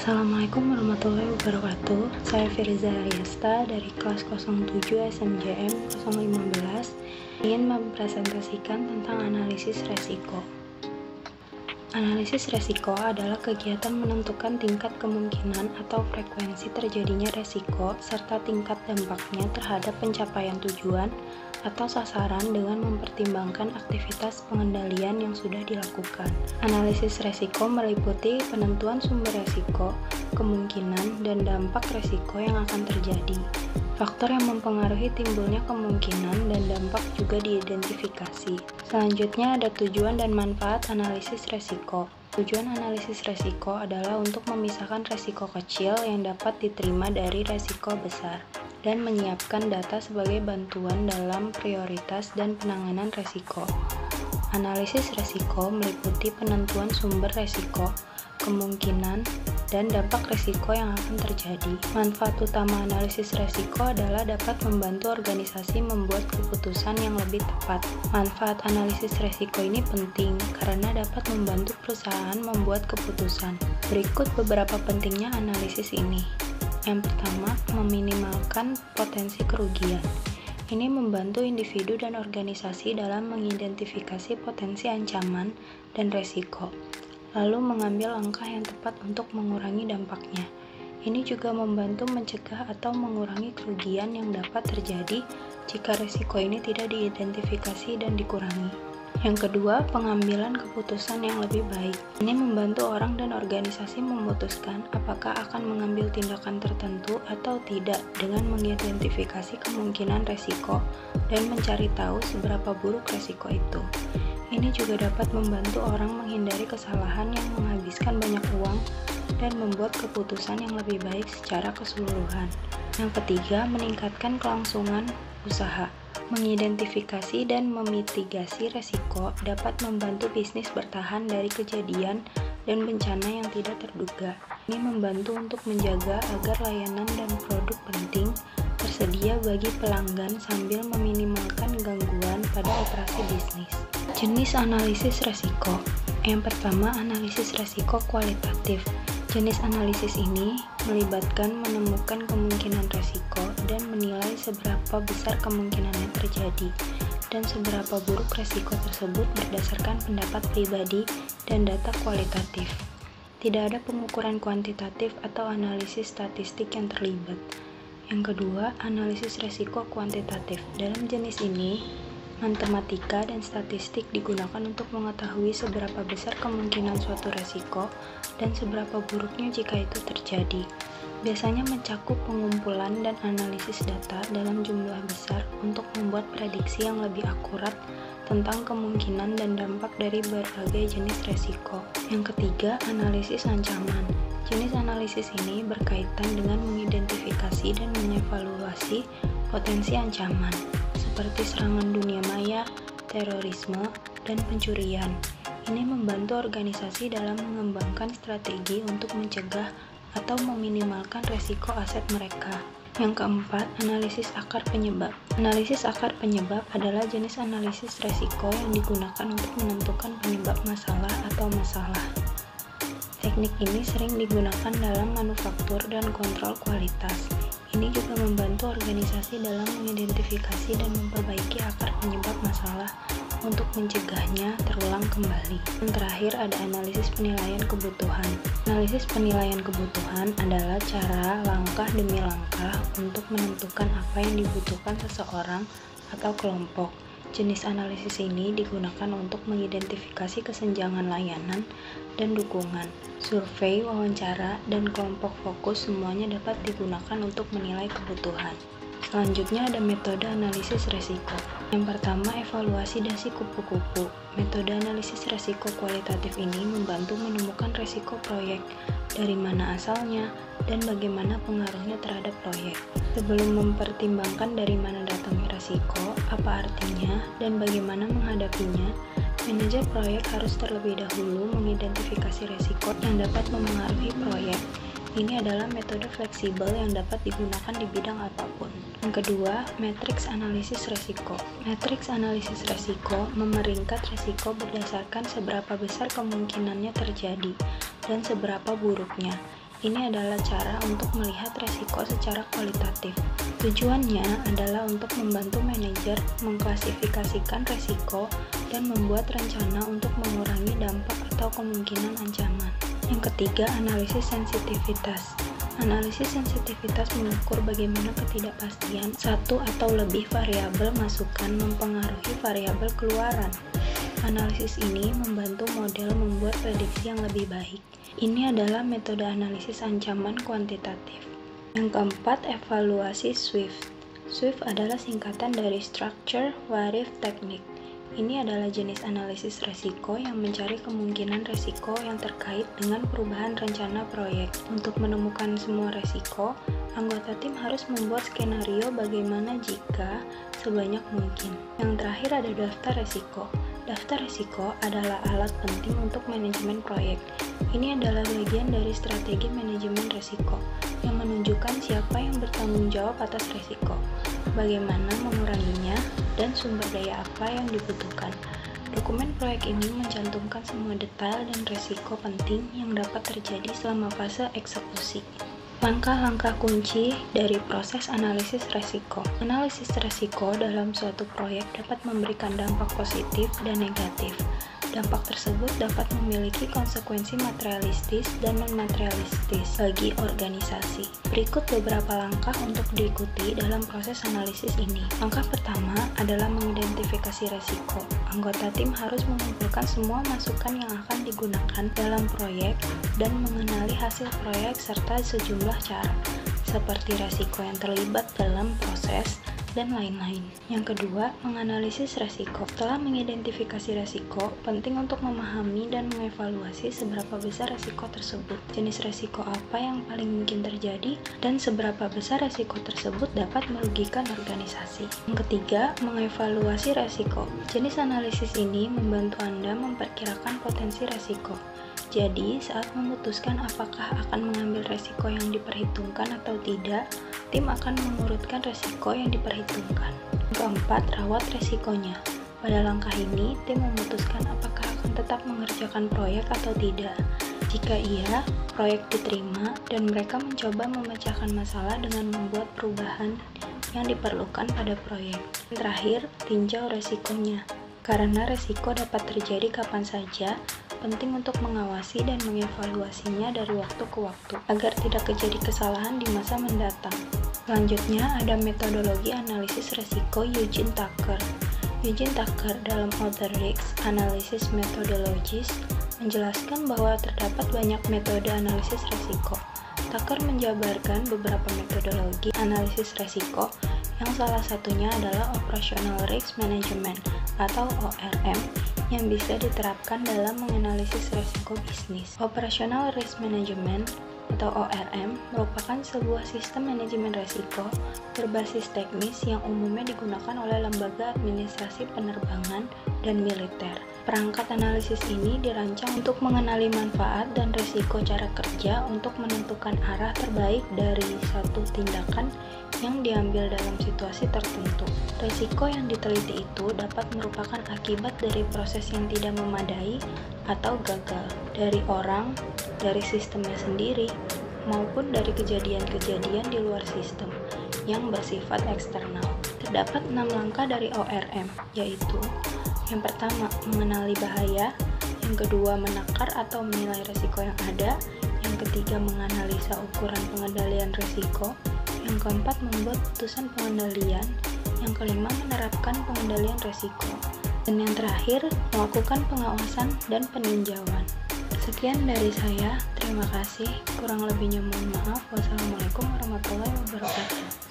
Assalamualaikum warahmatullahi wabarakatuh. Saya Firza Aryasta dari kelas 07 SMJM 015 ingin mempresentasikan tentang analisis resiko. Analisis resiko adalah kegiatan menentukan tingkat kemungkinan atau frekuensi terjadinya resiko serta tingkat dampaknya terhadap pencapaian tujuan atau sasaran dengan mempertimbangkan aktivitas pengendalian yang sudah dilakukan. Analisis resiko meliputi penentuan sumber resiko, kemungkinan, dan dampak resiko yang akan terjadi. Faktor yang mempengaruhi timbulnya kemungkinan dan dampak juga diidentifikasi. Selanjutnya ada tujuan dan manfaat analisis resiko. Tujuan analisis resiko adalah untuk memisahkan resiko kecil yang dapat diterima dari resiko besar dan menyiapkan data sebagai bantuan dalam prioritas dan penanganan resiko. Analisis resiko meliputi penentuan sumber resiko, kemungkinan, dan dampak resiko yang akan terjadi. Manfaat utama analisis resiko adalah dapat membantu organisasi membuat keputusan yang lebih tepat. Manfaat analisis resiko ini penting karena dapat membantu perusahaan membuat keputusan. Berikut beberapa pentingnya analisis ini. Yang pertama, meminimalkan potensi kerugian. Ini membantu individu dan organisasi dalam mengidentifikasi potensi ancaman dan resiko, lalu mengambil langkah yang tepat untuk mengurangi dampaknya. Ini juga membantu mencegah atau mengurangi kerugian yang dapat terjadi jika resiko ini tidak diidentifikasi dan dikurangi. Yang kedua, pengambilan keputusan yang lebih baik. Ini membantu orang dan organisasi memutuskan apakah akan mengambil tindakan tertentu atau tidak dengan mengidentifikasi kemungkinan resiko dan mencari tahu seberapa buruk resiko itu. Ini juga dapat membantu orang menghindari kesalahan yang menghabiskan banyak uang dan membuat keputusan yang lebih baik secara keseluruhan. Yang ketiga, meningkatkan kelangsungan usaha. Mengidentifikasi dan memitigasi resiko dapat membantu bisnis bertahan dari kejadian dan bencana yang tidak terduga. Ini membantu untuk menjaga agar layanan dan produk penting tersedia bagi pelanggan sambil meminimalkan gangguan pada operasi bisnis. Jenis analisis resiko. Yang pertama, analisis resiko kualitatif. Jenis analisis ini melibatkan menemukan kemungkinan resiko dan menilai seberapa besar kemungkinannya terjadi dan seberapa buruk resiko tersebut berdasarkan pendapat pribadi dan data kualitatif. Tidak ada pengukuran kuantitatif atau analisis statistik yang terlibat. Yang kedua, analisis resiko kuantitatif. Dalam jenis ini, matematika dan statistik digunakan untuk mengetahui seberapa besar kemungkinan suatu resiko dan seberapa buruknya jika itu terjadi. Biasanya mencakup pengumpulan dan analisis data dalam jumlah besar untuk membuat prediksi yang lebih akurat tentang kemungkinan dan dampak dari berbagai jenis resiko. Yang ketiga, analisis ancaman. Jenis analisis ini berkaitan dengan mengidentifikasi dan mengevaluasi potensi ancaman seperti serangan dunia maya, terorisme, dan pencurian. Ini membantu organisasi dalam mengembangkan strategi untuk mencegah atau meminimalkan resiko aset mereka. Yang keempat, analisis akar penyebab. Analisis akar penyebab adalah jenis analisis resiko yang digunakan untuk menentukan penyebab masalah atau masalah. Teknik ini sering digunakan dalam manufaktur dan kontrol kualitas. Ini juga membantu organisasi dalam mengidentifikasi dan memperbaiki akar penyebab masalah untuk mencegahnya terulang kembali. Yang terakhir ada analisis penilaian kebutuhan. Analisis penilaian kebutuhan adalah cara langkah demi langkah untuk menentukan apa yang dibutuhkan seseorang atau kelompok. Jenis analisis ini digunakan untuk mengidentifikasi kesenjangan layanan dan dukungan. Survei, wawancara, dan kelompok fokus semuanya dapat digunakan untuk menilai kebutuhan. Selanjutnya ada metode analisis resiko. Yang pertama, evaluasi dasi kupu-kupu. Metode analisis resiko kualitatif ini membantu menemukan resiko proyek, dari mana asalnya, dan bagaimana pengaruhnya terhadap proyek. Sebelum mempertimbangkan dari mana datangnya resiko, apa artinya, dan bagaimana menghadapinya, manajer proyek harus terlebih dahulu mengidentifikasi resiko yang dapat memengaruhi proyek. Ini adalah metode fleksibel yang dapat digunakan di bidang apapun. Yang kedua, matriks analisis resiko. Matriks analisis resiko memeringkat resiko berdasarkan seberapa besar kemungkinannya terjadi dan seberapa buruknya. Ini adalah cara untuk melihat resiko secara kualitatif. Tujuannya adalah untuk membantu manajer mengklasifikasikan resiko dan membuat rencana untuk mengurangi dampak atau kemungkinan ancaman. Yang ketiga, analisis sensitivitas. Analisis sensitivitas mengukur bagaimana ketidakpastian satu atau lebih variabel masukan mempengaruhi variabel keluaran. Analisis ini membantu model membuat prediksi yang lebih baik. Ini adalah metode analisis ancaman kuantitatif. Yang keempat, evaluasi SWIFT. SWIFT adalah singkatan dari Structure What If Technique. Ini adalah jenis analisis resiko yang mencari kemungkinan resiko yang terkait dengan perubahan rencana proyek. Untuk menemukan semua resiko, anggota tim harus membuat skenario bagaimana jika sebanyak mungkin. Yang terakhir ada daftar resiko. Daftar resiko adalah alat penting untuk manajemen proyek. Ini adalah bagian dari strategi manajemen resiko yang menunjukkan siapa yang bertanggung jawab atas resiko, bagaimana menguranginya, dan sumber daya apa yang dibutuhkan. Dokumen proyek ini mencantumkan semua detail dan resiko penting yang dapat terjadi selama fase eksekusi. Langkah-langkah kunci dari proses analisis resiko. Analisis resiko dalam suatu proyek dapat memberikan dampak positif dan negatif. Dampak tersebut dapat memiliki konsekuensi materialistis dan non-materialistis bagi organisasi. Berikut beberapa langkah untuk diikuti dalam proses analisis ini. Langkah pertama adalah mengidentifikasi resiko. Anggota tim harus mengumpulkan semua masukan yang akan digunakan dalam proyek dan mengenali hasil proyek serta sejumlah cara, seperti resiko yang terlibat dalam proses, dan lain-lain. Yang kedua, menganalisis resiko. Setelah mengidentifikasi resiko, penting untuk memahami dan mengevaluasi seberapa besar resiko tersebut, jenis resiko apa yang paling mungkin terjadi, dan seberapa besar resiko tersebut dapat merugikan organisasi. Yang ketiga, mengevaluasi resiko. Jenis analisis ini membantu Anda memperkirakan potensi resiko. Jadi, saat memutuskan apakah akan mengambil resiko yang diperhitungkan atau tidak, tim akan mengurutkan resiko yang diperhitungkan. Keempat, rawat resikonya. Pada langkah ini, tim memutuskan apakah akan tetap mengerjakan proyek atau tidak. Jika iya, proyek diterima dan mereka mencoba memecahkan masalah dengan membuat perubahan yang diperlukan pada proyek. Terakhir, tinjau resikonya. Karena resiko dapat terjadi kapan saja, penting untuk mengawasi dan mengevaluasinya dari waktu ke waktu agar tidak terjadi kesalahan di masa mendatang. Selanjutnya ada metodologi analisis resiko Eugene Tucker. Eugene Tucker dalam author Risk Analysis Methodologies menjelaskan bahwa terdapat banyak metode analisis resiko. Tucker menjabarkan beberapa metodologi analisis resiko yang salah satunya adalah Operational Risk Management atau ORM yang bisa diterapkan dalam menganalisis resiko bisnis. Operational Risk Management atau ORM merupakan sebuah sistem manajemen risiko berbasis teknis yang umumnya digunakan oleh lembaga administrasi penerbangan dan militer. Perangkat analisis ini dirancang untuk mengenali manfaat dan risiko cara kerja untuk menentukan arah terbaik dari satu tindakan yang diambil dalam situasi tertentu. Risiko yang diteliti itu dapat merupakan akibat dari proses yang tidak memadai atau gagal, dari orang, dari sistemnya sendiri, maupun dari kejadian-kejadian di luar sistem yang bersifat eksternal. Terdapat 6 langkah dari ORM, yaitu yang pertama, mengenali bahaya, yang kedua, menakar atau menilai risiko yang ada, yang ketiga, menganalisa ukuran pengendalian risiko, yang keempat, membuat putusan pengendalian, yang kelima, menerapkan pengendalian risiko, dan yang terakhir, melakukan pengawasan dan peninjauan. Sekian dari saya, terima kasih, kurang lebihnya mohon maaf. Wassalamualaikum warahmatullahi wabarakatuh.